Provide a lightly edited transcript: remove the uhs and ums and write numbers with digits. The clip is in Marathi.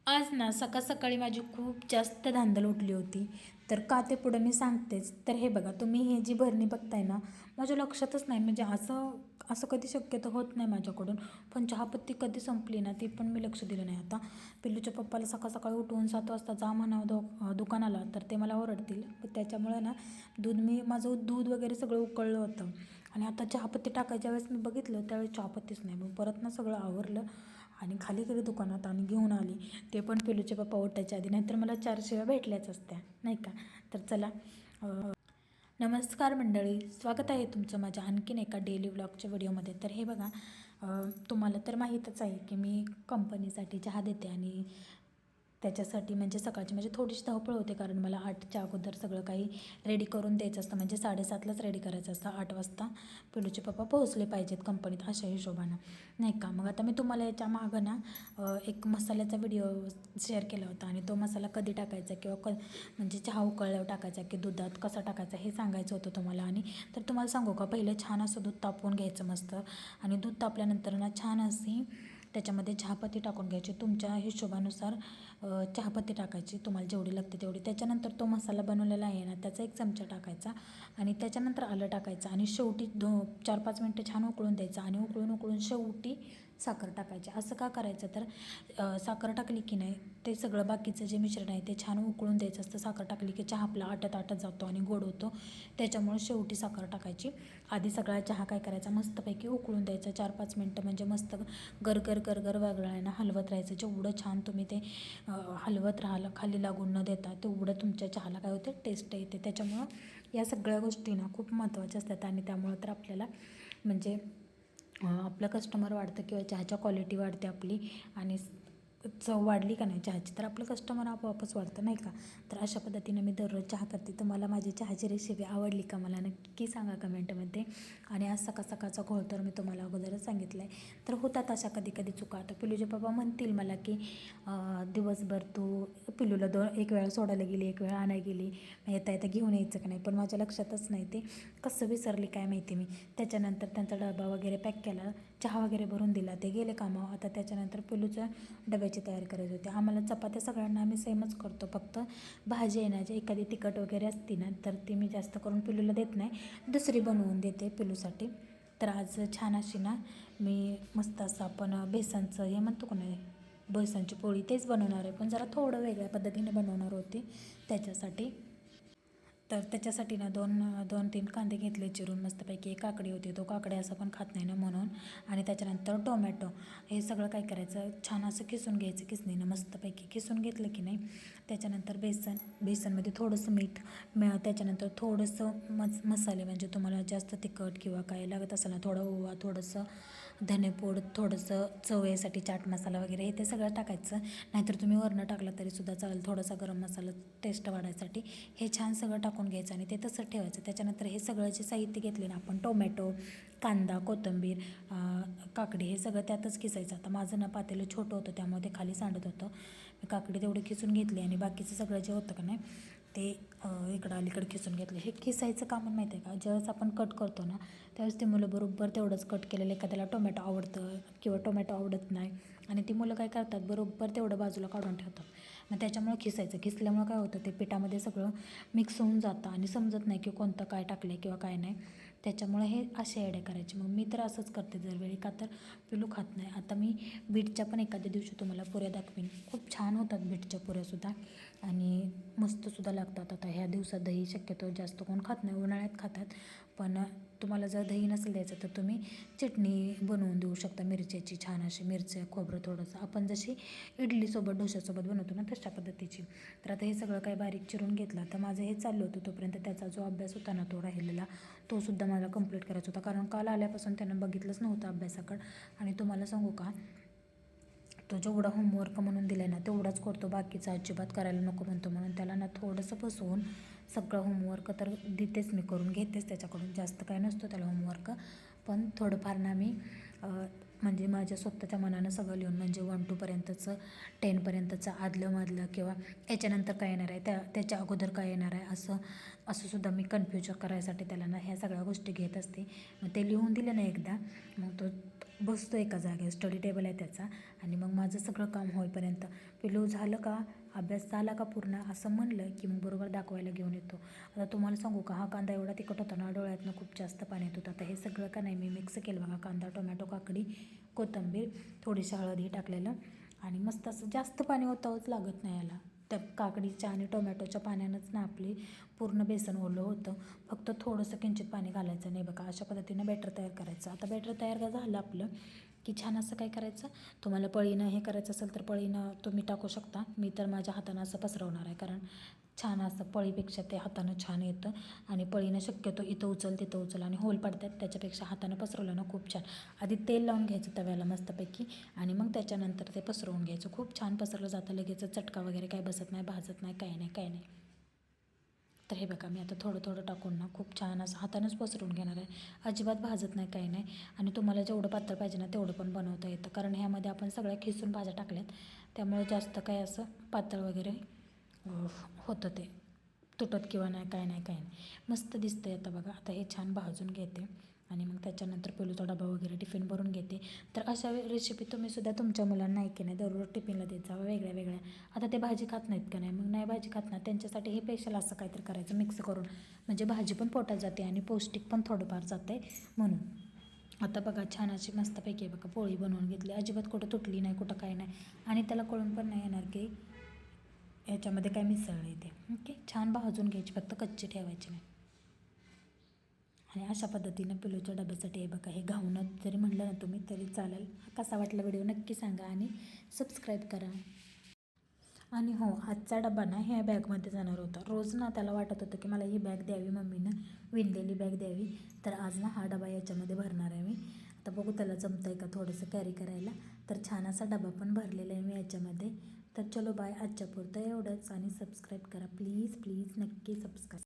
आज ना सकाळ सकाळी माझी खूप जास्त धांदल उठली होती. तर का ते पुढं मी सांगतेच. तर हे बघा, तुम्ही ही जी भरणी बघताय ना, माझ्या लक्षातच नाही, म्हणजे असं असं कधी शक्यतो होत नाही माझ्याकडून. पण चहापत्ती कधी संपली ना, ती पण मी लक्ष दिलं नाही. आता पिल्लूच्या पप्पाला सकाळ सकाळी उठवून 7 वाजता जा म्हणावं दुकानाला, तर ते मला ओरडतील. पण त्याच्यामुळे ना माझं दूध वगैरे सगळं उकळलं होतं. आणि आता चहापत्ती टाकायच्या वेळेस मी बघितलं, त्यावेळेस चहापत्तीच नाही. मग परत ना सगळं आवरलं आणि खाली गेली दुकानात आणि घेऊन आली. ते पण पिलूचे पप्पा उठायच्या आधी, नाहीतर मला 4 शिव्या भेटल्याच असत्या नाही का. तर चला, नमस्कार मंडळी, स्वागत आहे तुमचं माझ्या आणखीन एका डेली व्लॉगच्या व्हिडिओमध्ये. तर हे बघा, तुम्हाला तर माहीतच आहे की मी कंपनीसाठी चहा देते आणि त्याच्यासाठी म्हणजे सकाळची म्हणजे थोडीशी धावपळ होते, कारण मला 8च्या अगोदर सगळं काही रेडी करून द्यायचं असतं. म्हणजे 7:30लाच रेडी करायचं असतं. 8 वाजता पिलूचे पप्पा पोहोचले पाहिजेत कंपनीत, अशा हिशोबानं नाही का. मग आता मी तुम्हाला याच्या मागं ना एक मसाल्याचा व्हिडिओ शेअर केला होता आणि तो मसाला कधी टाकायचा किंवा म्हणजे चहा उकळल्यावर टाकायचा की दुधात कसा टाकायचा हे सांगायचं होतं तुम्हाला. आणि तर तुम्हाला सांगू का, पहिलं छान असं दूध तापवून घ्यायचं मस्त, आणि दूध तापल्यानंतर ना छान अशी त्याच्यामध्ये चहापत्ती टाकून घ्यायची. तुमच्या हिशोबानुसार चहापत्ती टाकायची, तुम्हाला जेवढी लागते तेवढी. त्याच्यानंतर तो मसाला बनवलेला आहे ना, त्याचा 1 चमचा टाकायचा आणि त्याच्यानंतर आलं टाकायचं आणि शेवटी 4-5 मिनटं छान उकळून द्यायचं. आणि उकळून शेवटी साखर टाकायची. असं का करायचं, तर साखर टाकली की नाही, ते सगळं बाकीचं जे मिश्रण आहे ते छान उकळून द्यायचं असतं. साखर टाकली की चहा आपला आटत जातो आणि गोड होतो. त्याच्यामुळे शेवटी साखर टाकायची. आधी सगळा चहा काय करायचा, मस्तपैकी उकळून द्यायचा 4-5 मिनटं, म्हणजे मस्त गरगर वागळायला हलवत राहायचं. जेवढं छान तुम्ही ते हलवत राहाल, खाली लागून न देता, तेवढं तुमच्या चहाला काय होते, टेस्ट येते. त्याच्यामुळं या सगळ्या गोष्टी ना खूप महत्त्वाच्या असतात. आणि त्यामुळं तर आपल्याला म्हणजे आपलं कस्टमर वाढतं किंवा चहाच्या क्वालिटी वाढते आपली, आणि चव वाढली का नाही चहाची, तर आपलं कस्टमर आपोआपच वाढतं नाही का. तर अशा पद्धतीनं मी दररोज चहा करते. तर मला माझी चहाची रेसिपी आवडली का, मला नक्की सांगा कमेंटमध्ये. आणि आज सकाळचा घोळ तर मी तुम्हाला अगोदरच सांगितलं आहे. तर होतात अशा कधी कधी चुका. आता पिलूचे बाबा म्हणतील मला की दिवसभर तू पिलूला 1 वेळा सोडायला गेली, 1 वेळा आणायला गेली, येता घेऊन यायचं का नाही. पण माझ्या लक्षातच नाही, ते कसं विसरली काय माहिती मी. त्याच्यानंतर त्यांचा डबा वगैरे पॅक केला, चहा वगैरे भरून दिला, ते गेले कामावर. आता त्याच्यानंतर पिलूच्या डब्याची तयारी करायची होती. आम्हाला चपात्या सगळ्यांना आम्ही सेमच करतो, फक्त भाजी येण्याची एखादी तिखट वगैरे असती ना, तर ती मी जास्त करून पिलूला देत नाही, दुसरी बनवून देते पिलूसाठी. तर आज छान अशी ना मी मस्त असं आपण बेसनचं हे म्हणतो का नाही, बेसनची पोळी तेच बनवणार आहे, पण जरा थोडं वेगळ्या पद्धतीने बनवणार होते त्याच्यासाठी. तर त्याच्यासाठी ना 2-3 कांदे घेतले चिरून मस्तपैकी. एक काकडी होती, तो काकडे असं पण खात नाही ना म्हणून. आणि त्याच्यानंतर टोमॅटो, हे सगळं काय करायचं, छान असं किसून घ्यायचं किसणीनं. मस्तपैकी किसून घेतलं की नाही, त्याच्यानंतर बेसनमध्ये थोडंसं मीठ, त्याच्यानंतर थोडंसं मसाले, म्हणजे तुम्हाला जास्त तिखट किंवा काय लागत असेल ना, थोडं ओवा, थोडंसं धनेपूड, थोडंसं चवळीसाठी चाट मसाला वगैरे, हे ते सगळं टाकायचं. नाहीतर तुम्ही वरनं टाकला तरीसुद्धा चालेल, थोडासा गरम मसाला टेस्ट वाढायसाठी. हे छान सगळं टाकून घ्यायचं आणि ते तसं ठेवायचं. त्याच्यानंतर हे सगळं जे साहित्य घेतले ना आपण, टोमॅटो, कांदा, कोथिंबीर, काकडी, हे सगळं त्यातच किसायचं. आता माझं ना पातेलं छोटं होतं, त्यामुळे ते खाली सांडत होतं. मी काकडी तेवढी खिसून घेतली आणि बाकीचं सगळं जे होतं का नाही ते इकडं अलीकडं खिसून घेतलं. हे खिसायचं काम माहिती आहे का, ज्यावेळेस आपण कट करतो ना, त्यावेळेस ते मुलं बरोबर तेवढंच कट केलेलं, एखाद्याला टोमॅटो आवडतं किंवा टोमॅटो आवडत नाही, आणि ती मुलं काय करतात, बरोबर तेवढं बाजूला काढून ठेवतात. मग त्याच्यामुळे खिसायचं. खिसल्यामुळं काय होतं, ते पिठामध्ये सगळं मिक्स होऊन जातं आणि समजत नाही की कोणतं काय टाकलं आहे किंवा काय नाही. त्याच्यामुळे हे असे आयडिया करायचे. मग मी तर असंच करते दरवेळी, का तर पिलू खात नाही. आता मी बीटच्या पण एखाद्या दिवशी तुम्हाला पुऱ्या दाखवीन, खूप छान होतात बीटच्या पुऱ्यासुद्धा आणि मस्तसुद्धा लागतात. आता ह्या दिवसात दही शक्यतो जास्त कोण खात नाही, उन्हाळ्यात खातात. पण तुम्हाला जर दही नसेल द्यायचं तर तुम्ही चटणी बनवून देऊ शकता मिरच्याची, छान अशी मिरच्या, खोबरं थोडंसं, आपण जशी इडलीसोबत डोश्यासोबत बनवतो ना तशा पद्धतीची. तर आता हे सगळं काही बारीक चिरून घेतलं. तर माझं हे चाललं होतं तोपर्यंत त्याचा जो अभ्यास होता ना तो राहिलेला, तो सुद्धा मला कंप्लीट करायचा होता, कारण काल आल्यापासून त्यानं बघितलंच नव्हतं अभ्यासाकडं. आणि तुम्हाला सांगू का, तो जेवढा होमवर्क म्हणून दिला आहे ना तेवढाच करतो, बाकीचा अजिबात करायला नको म्हणतो. म्हणून त्याला ना थोडंसं फसवून सगळं होमवर्क तर देतेच मी, करून घेतेच त्याच्याकडून, जास्त काय नसतो त्याला होमवर्क. पण थोडंफार ना मी म्हणजे माझ्या स्वतःच्या मनानं सगळं लिहून, म्हणजे 1 to 10पर्यंतचं, 10पर्यंतचं आदलं किंवा याच्यानंतर काय येणार आहे, त्याच्या अगोदर काय येणार आहे, असं सुद्धा मी कन्फ्यूज करायसाठी त्याला ना ह्या सगळ्या गोष्टी घेत असते. मग ते लिहून दिलं ना एकदा, मग तो बसतो एका जागेवर, स्टडी टेबल आहे त्याचा. आणि मग माझं सगळं काम होईपर्यंत पिलू झालं का, अभ्यास झाला का पूर्ण असं म्हणलं की मग बरोबर दाखवायला घेऊन येतो. आता तुम्हाला सांगू का, हा कांदा एवढा तिखट होता ना, डोळ्यातनं खूप जास्त पाणी येत होतं. आता हे सगळं का नाही मी मिक्स केलं बघा, कांदा, टोमॅटो, काकडी, कोथिंबीर, थोडीशी हळदी टाकलेलं आणि मस्त असं जास्त पाणी ओतावंच लागत नाही याला. त्या काकडीच्या आणि टोमॅटोच्या पाण्यानंच ना आपली पूर्ण बेसन ओलं होतं. फक्त थोडंसं किंचित पाणी घालायचं नाही बघा. अशा पद्धतीनं बॅटर तयार करायचं. आता बॅटर तयार का झालं आपलं की छान असं काय करायचं, तुम्हाला पळीनं हे करायचं असेल तर पळीनं तुम्ही टाकू शकता. मी तर माझ्या हातानं असं पसरवणार आहे, कारण छान असं पळीपेक्षा ते हातानं छान येतं. आणि पळीनं शक्यतो इथं उचल तिथं उचल आणि होल पडतात, त्याच्यापेक्षा हातानं पसरवलं ना खूप छान. आधी तेल लावून घ्यायचं तव्याला मस्तपैकी आणि मग त्याच्यानंतर ते पसरवून घ्यायचं. खूप छान पसरलं जातं, लगेच चटका वगैरे काय बसत नाही, भाजत नाही, काही नाही काही नाही. तर हे बघा मी आता थोडं थोडं टाकून ना खूप छान असं हातानंच पसरवून घेणार आहे. अजिबात भाजत नाही, काही नाही. आणि तुम्हाला जेवढं पातळ पाहिजे ना तेवढं पण बनवता येतं, कारण ह्यामध्ये आपण सगळ्या खिसून भाज्या टाकल्यात, त्यामुळे जास्त काय असं पातळ वगैरे होतं, ते तुटत किंवा नाही, काय नाही काही नाही. मस्त दिसतं आहे. आता बघा, आता हे छान भाजून घेते आणि मग त्याच्यानंतर पिलूचा डबा वगैरे टिफिन भरून घेते. तर अशा रेसिपी तुम्ही सुद्धा तुमच्या मुलांना की नाही दररोज टिफिनला देत जावं वेगळ्या वेगळ्या. आता ते भाजी खात नाहीत का नाही, मग नाही भाजी खात ना, त्यांच्यासाठी हे स्पेशल असं काहीतरी करायचं मिक्स करून, म्हणजे भाजी पण पोटात जाते आणि पौष्टिक पण थोडंफार जातं आहे म्हणून. आता बघा छान अशी मस्तपैकी बघा पोळी बनवून घेतली, अजिबात कुठं तुटली नाही, कुठं काय नाही. आणि त्याला कळून पण नाही येणार की ह्याच्यामध्ये काय मिसळलं आहे ते. ओके, छान भाजून घ्यायची, फक्त कच्ची ठेवायची नाही. आणि अशा पद्धतीनं पिलूच्या डब्यासाठी हे बघा, हे घाऊनच जरी म्हटलं ना तुम्ही तरी चालेल. कसा वाटला व्हिडिओ नक्की सांगा आणि सबस्क्राईब करा. आणि हो, आजचा डबा ना ह्या बॅगमध्ये जाणार होता. रोज ना त्याला वाटत होतं की मला ही बॅग द्यावी, मम्मीनं विणलेली बॅग द्यावी. तर आज ना हा डबा याच्यामध्ये भरणार आहे मी. आता बघू त्याला जमतं आहे का थोडंसं कॅरी करायला. तर छान असा डबा पण भरलेला आहे मी याच्यामध्ये. तर चलो बाय, आजच्या पुरतं एवढंच. आणि सबस्क्राईब करा प्लीज प्लीज, नक्की सबस्क्राईब.